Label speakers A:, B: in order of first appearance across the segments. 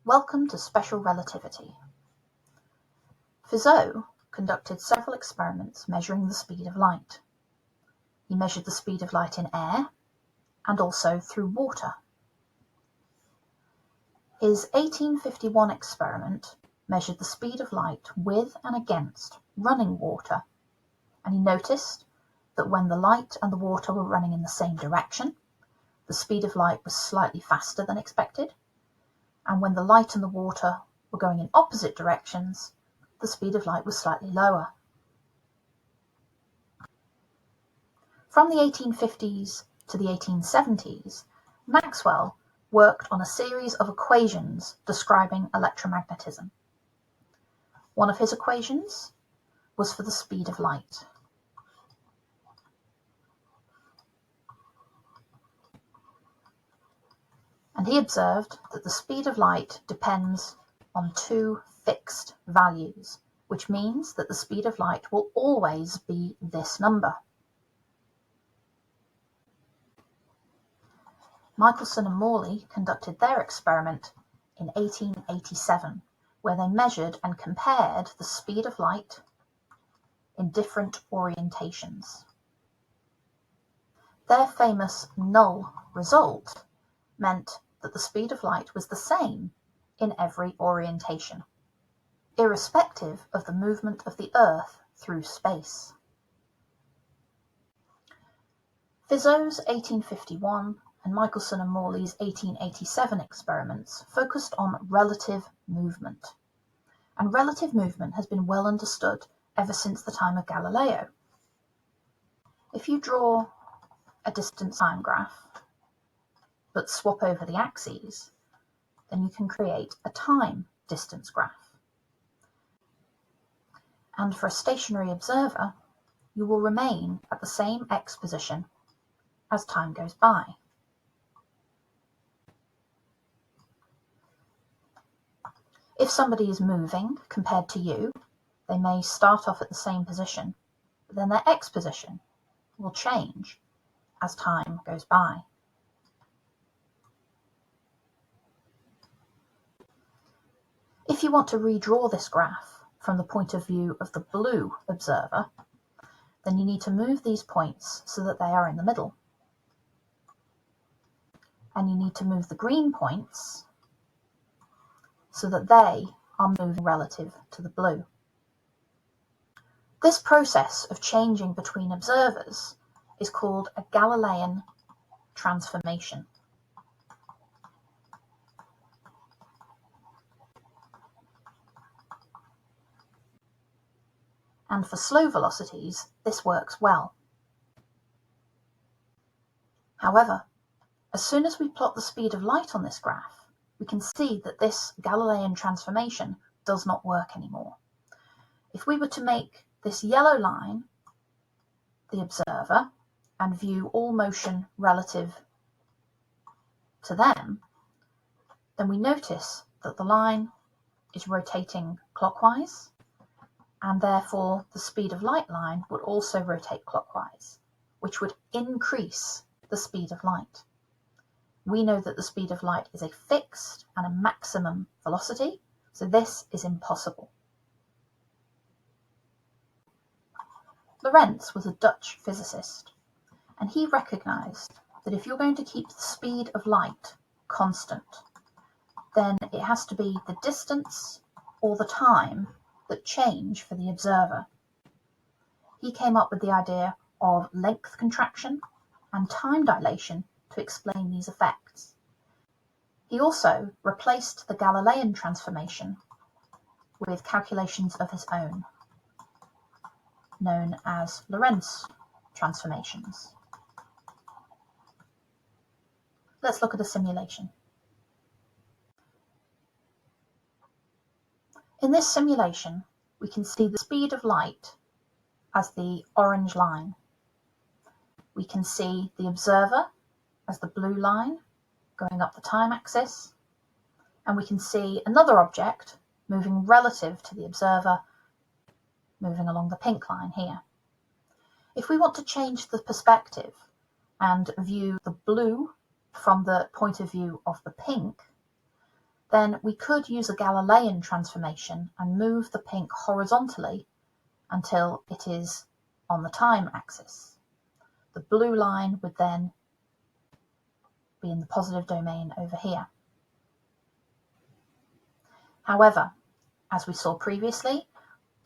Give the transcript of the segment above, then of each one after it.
A: Welcome to Special Relativity. Fizeau conducted several experiments measuring the speed of light. He measured the speed of light in air and also through water. His 1851 experiment measured the speed of light with and against running water, and he noticed that when the light and the water were running in the same direction, the speed of light was slightly faster than expected, and when the light and the water were going in opposite directions, the speed of light was slightly lower. From the 1850s to the 1870s, Maxwell worked on a series of equations describing electromagnetism. One of his equations was for the speed of light. And he observed that the speed of light depends on two fixed values, which means that the speed of light will always be this number. Michelson and Morley conducted their experiment in 1887, where they measured and compared the speed of light in different orientations. Their famous null result meant that the speed of light was the same in every orientation, irrespective of the movement of the Earth through space. Fizeau's 1851 and Michelson and Morley's 1887 experiments focused on relative movement, and relative movement has been well understood ever since the time of Galileo. If you draw a distance time graph but swap over the axes, then you can create a time distance graph. And for a stationary observer, you will remain at the same x position as time goes by. If somebody is moving compared to you, they may start off at the same position, but then their x position will change as time goes by. If you want to redraw this graph from the point of view of the blue observer, then you need to move these points so that they are in the middle. And you need to move the green points so that they are moving relative to the blue. This process of changing between observers is called a Galilean transformation. And for slow velocities, this works well. However, as soon as we plot the speed of light on this graph, we can see that this Galilean transformation does not work anymore. If we were to make this yellow line the observer and view all motion relative to them, then we notice that the line is rotating clockwise, and therefore the speed of light line would also rotate clockwise, which would increase the speed of light. We know that the speed of light is a fixed and a maximum velocity, so this is impossible. Lorentz was a Dutch physicist, and he recognized that if you're going to keep the speed of light constant, then it has to be the distance or the time that change for the observer. He came up with the idea of length contraction and time dilation to explain these effects. He also replaced the Galilean transformation with calculations of his own, known as Lorentz transformations. Let's look at a simulation. In this simulation, we can see the speed of light as the orange line. We can see the observer as the blue line going up the time axis, and we can see another object moving relative to the observer moving along the pink line here. If we want to change the perspective and view the blue from the point of view of the pink, then we could use a Galilean transformation and move the pink horizontally until it is on the time axis. The blue line would then be in the positive domain over here. However, as we saw previously,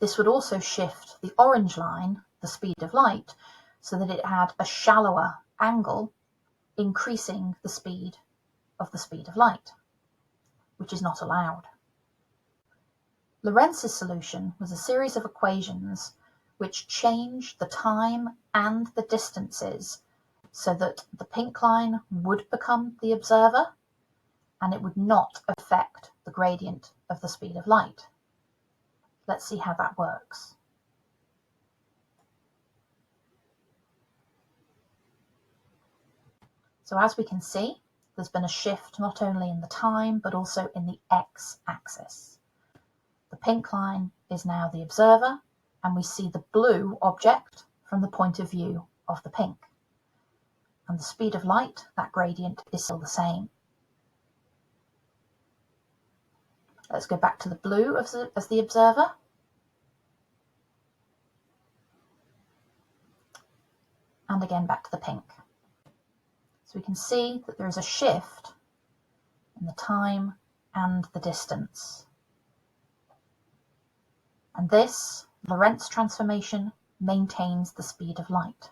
A: this would also shift the orange line, the speed of light, so that it had a shallower angle, increasing the speed of light, which is not allowed. Lorentz's solution was a series of equations which changed the time and the distances so that the pink line would become the observer and it would not affect the gradient of the speed of light. Let's see how that works. So as we can see, there's been a shift not only in the time but also in the x-axis. The pink line is now the observer, and we see the blue object from the point of view of the pink. And the speed of light, that gradient, is still the same. Let's go back to the blue as the observer. And again back to the pink. So we can see that there is a shift in the time and the distance. And this Lorentz transformation maintains the speed of light.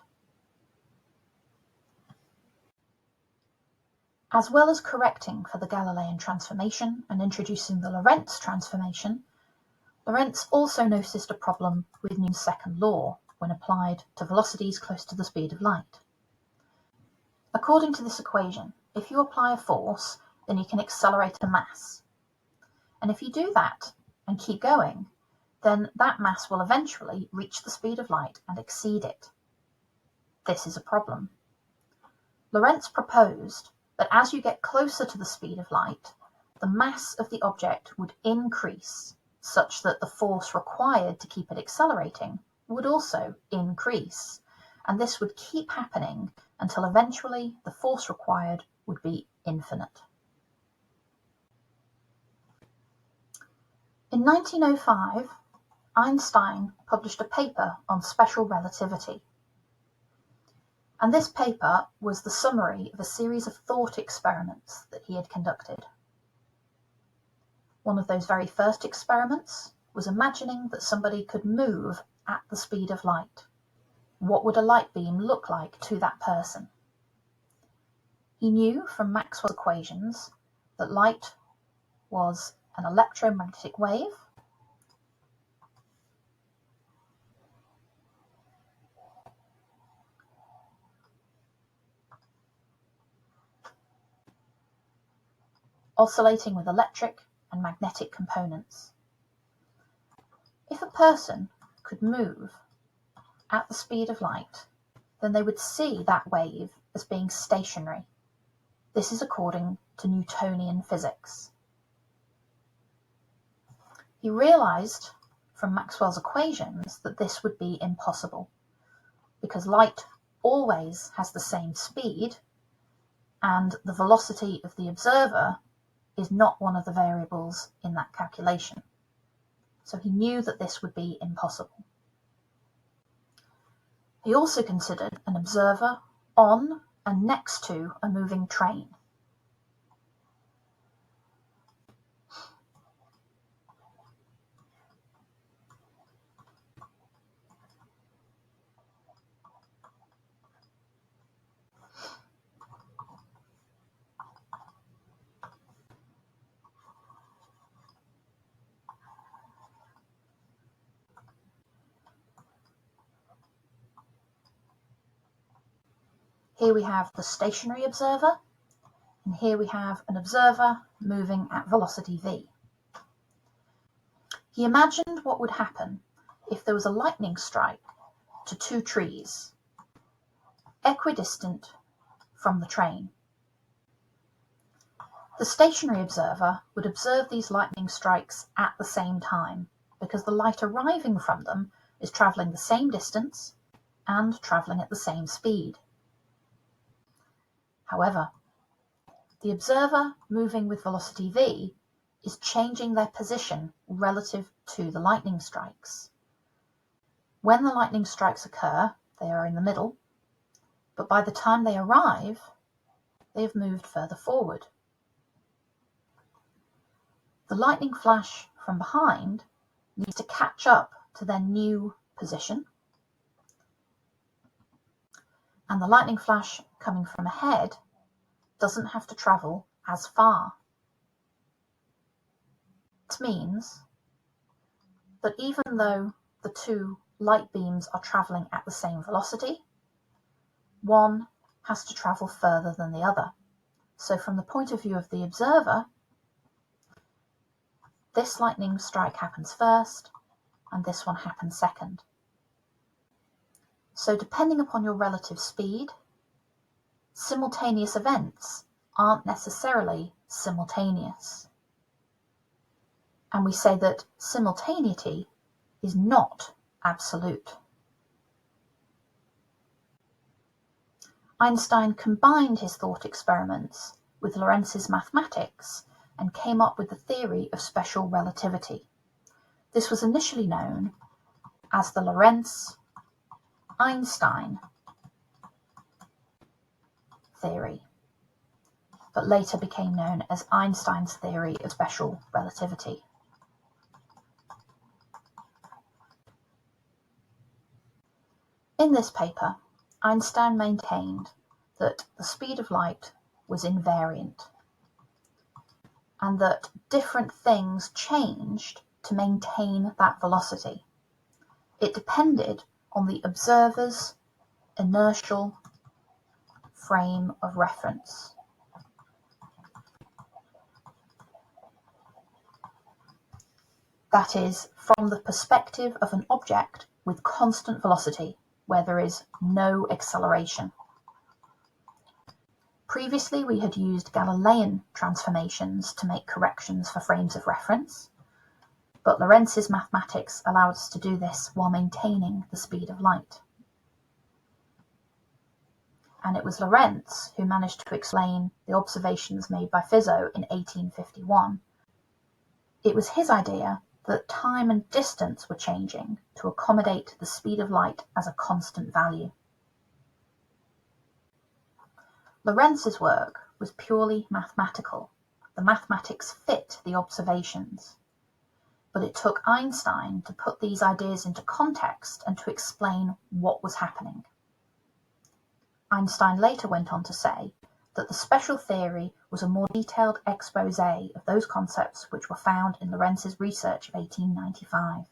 A: As well as correcting for the Galilean transformation and introducing the Lorentz transformation, Lorentz also noticed a problem with Newton's second law when applied to velocities close to the speed of light. According to this equation, if you apply a force, then you can accelerate a mass. And if you do that and keep going, then that mass will eventually reach the speed of light and exceed it. This is a problem. Lorentz proposed that as you get closer to the speed of light, the mass of the object would increase such that the force required to keep it accelerating would also increase, and this would keep happening until eventually the force required would be infinite. In 1905, Einstein published a paper on special relativity. And this paper was the summary of a series of thought experiments that he had conducted. One of those very first experiments was imagining that somebody could move at the speed of light. What would a light beam look like to that person? He knew from Maxwell's equations that light was an electromagnetic wave, oscillating with electric and magnetic components. If a person could move at the speed of light, then they would see that wave as being stationary. This is according to Newtonian physics. He realized from Maxwell's equations that this would be impossible, because light always has the same speed, and the velocity of the observer is not one of the variables in that calculation. So he knew that this would be impossible. He also considered an observer on and next to a moving train. Here we have the stationary observer, and here we have an observer moving at velocity v. He imagined what would happen if there was a lightning strike to two trees, equidistant from the train. The stationary observer would observe these lightning strikes at the same time, because the light arriving from them is travelling the same distance and travelling at the same speed. However, the observer moving with velocity v is changing their position relative to the lightning strikes. When the lightning strikes occur, they are in the middle, but by the time they arrive, they have moved further forward. The lightning flash from behind needs to catch up to their new position, and the lightning flash coming from ahead doesn't have to travel as far. This means that even though the two light beams are travelling at the same velocity, one has to travel further than the other. So from the point of view of the observer, this lightning strike happens first, and this one happens second. So depending upon your relative speed, simultaneous events aren't necessarily simultaneous. And we say that simultaneity is not absolute. Einstein combined his thought experiments with Lorentz's mathematics and came up with the theory of special relativity. This was initially known as the Lorentz-Einstein theory, but later became known as Einstein's theory of special relativity. In this paper, Einstein maintained that the speed of light was invariant and that different things changed to maintain that velocity. It depended on the observer's inertial frame of reference. That is, from the perspective of an object with constant velocity, where there is no acceleration. Previously, we had used Galilean transformations to make corrections for frames of reference, but Lorentz's mathematics allowed us to do this while maintaining the speed of light. And it was Lorentz who managed to explain the observations made by Fizeau in 1851. It was his idea that time and distance were changing to accommodate the speed of light as a constant value. Lorentz's work was purely mathematical. The mathematics fit the observations. But it took Einstein to put these ideas into context and to explain what was happening. Einstein later went on to say that the special theory was a more detailed exposé of those concepts which were found in Lorentz's research of 1895.